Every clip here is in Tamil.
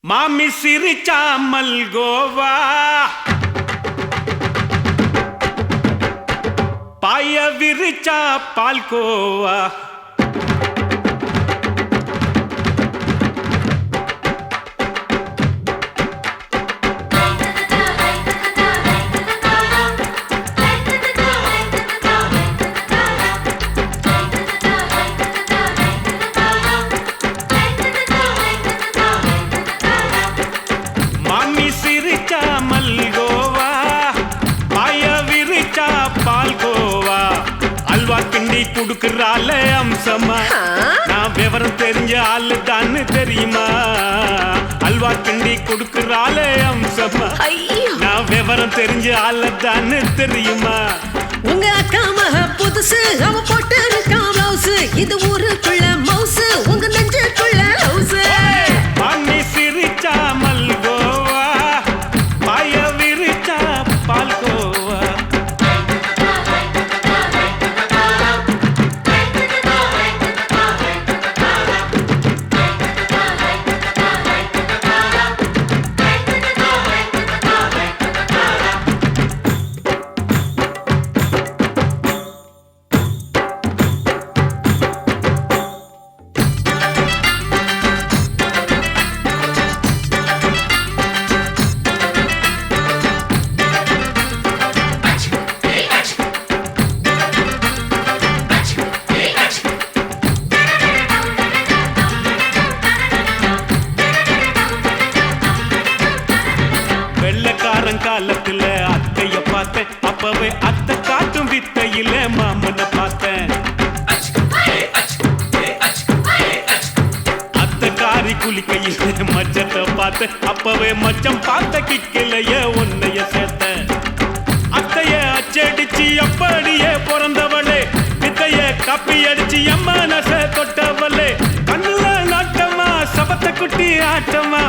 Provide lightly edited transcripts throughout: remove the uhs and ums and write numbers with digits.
மாமி சிரிச்சா மல்கோவா பாய விரிச்சா பால்கோவா கிண்டி குடுக்கறால அம்சமா நான் விவரம் தெரிஞ்ச ஆளு தான்னு தெரியுமா அல்வா கிண்டி குடுக்கறால அம்சமா நான் விவரம் தெரிஞ்ச ஆளு தான்னு தெரியுமா உங்க அக்கா மக புதுசு அவ போட்டு இருக்கா பிளவுஸ் இது ஊருக்குள்ள மவுசு உங்க நெஞ்சுக்குள்ள லவுஸ் மாமி சிரிச்சா மல்கோவா பாய விரிச்சா பால்கோவா காலத்துல அத்தைய பார்த்தேன் அப்பவே அத்தை காட்டும் வித்தையில மாமனை பார்த்தேன் அத்தை காரி குளிக்கையில மச்சத்தை பார்த்தேன் அப்பவே மச்சம் பார்த்த கிக்கலைய உன்னைய சேர்த்தேன் அத்தைய அச்சடிச்சு அப்படியே பிறந்தவளே வித்தைய காப்பி அடிச்சு எம்மனச தொட்டவளே கண்ணுல நாட்டமா சபத்தை குட்டி ஆட்டமா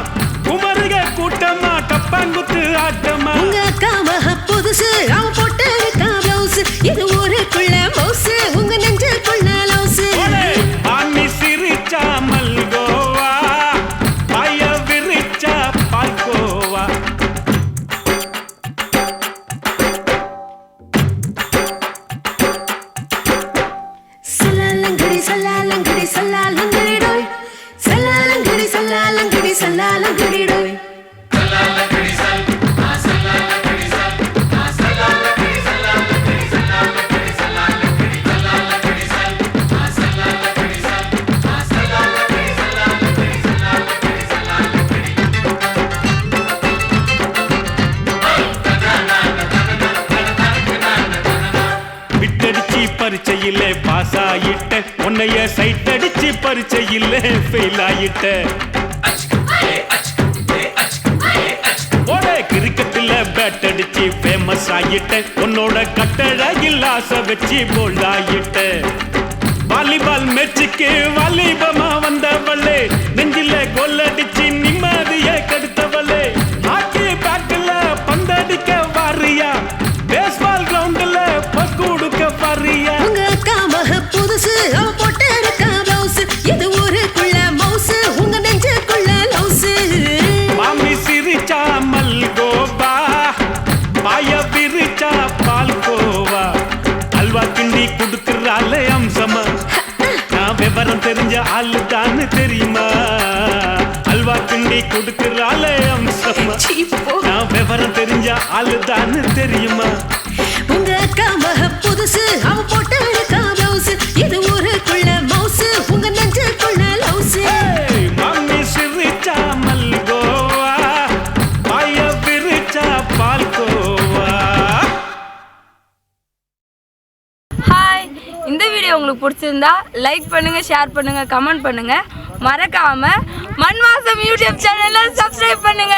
குமருக கூட்டமா டப்பாங்குத்து ஆட்டமா உங்க அக்கா மக புதுசு அவ போட்டு இருக்கா பிளவுஸ் இது ஊருக்குள்ள மவுசு உங்க நெஞ்சுக்குள்ள லவுஸ் மாமி சிரிச்சா மல்கோவா பாய விரிச்சா பால்கோவா சல்லாலங்கடி சல்லாலங்கடி சல்லாலங்கடி டோய் சல்லாலங்கடி சல்லாலங்கடி சல்லாலங்கடி டோய் பரீட்சையிலே பாஸ் ஆயிட்ட உன்னைய சைட் அடிச்சு பரீட்சையிலே ஃபெயில் ஆயிட்ட ஓட கிரிக்கெட்ல பேட் அடிச்சு ஃபேமஸ் ஆயிட்ட உன்னோட கட்டழகில் ஆசை வச்சு போல்ட் ஆயிட்ட வாலிபால் மேட்சுக்கு வாலிபமா வந்தவளே நெஞ்சில கோல் அடிச்சு நிம்மதியை கெடுத்தவளே ஹாக்கி பேட்ல பந்தடிக்க வாரியா பேஸ்பால் கிரவுண்ட்ல பஸ் கொடுக்க வாரியா உங்க அக்கா மக புதுசு அவ போட்டு இருக்கா பிளவுஸ் இது ஊருக்குள்ள மவுசு உங்க நெஞ்சுக்குள்ள லவுஸ் மாமி சிரிச்சா மல்கோவா பாய விரிச்சா பால்கோவா அல்வா கிண்டி குடுக்கறால அம்சமா நான் விவரம் தெரிஞ்ச ஆளு தான்னு தெரியுமா அல்வா கிண்டி குடுக்கறால அம்சமா நான் விவரம் தெரிஞ்ச ஆளு தான்னு தெரியுமா உங்க அக்கா மக புதுசு அவ போட்டு இருக்கா பிளவுஸ் இது ஊருக்குள்ள மவுசு உங்க நெஞ்சுக்குள்ள லவுஸ் மாமி சிரிச்சா மல்கோவா பாய விரிச்சா பால்கோவா. ஹாய், இந்த வீடியோ உங்களுக்கு பிடிச்சிருந்தா லைக் பண்ணுங்க, ஷேர் பண்ணுங்க, கமெண்ட் பண்ணுங்க. மறக்காம மண் வாசம் யூடியூப் சேனலை சப்ஸ்கிரைப் பண்ணுங்க.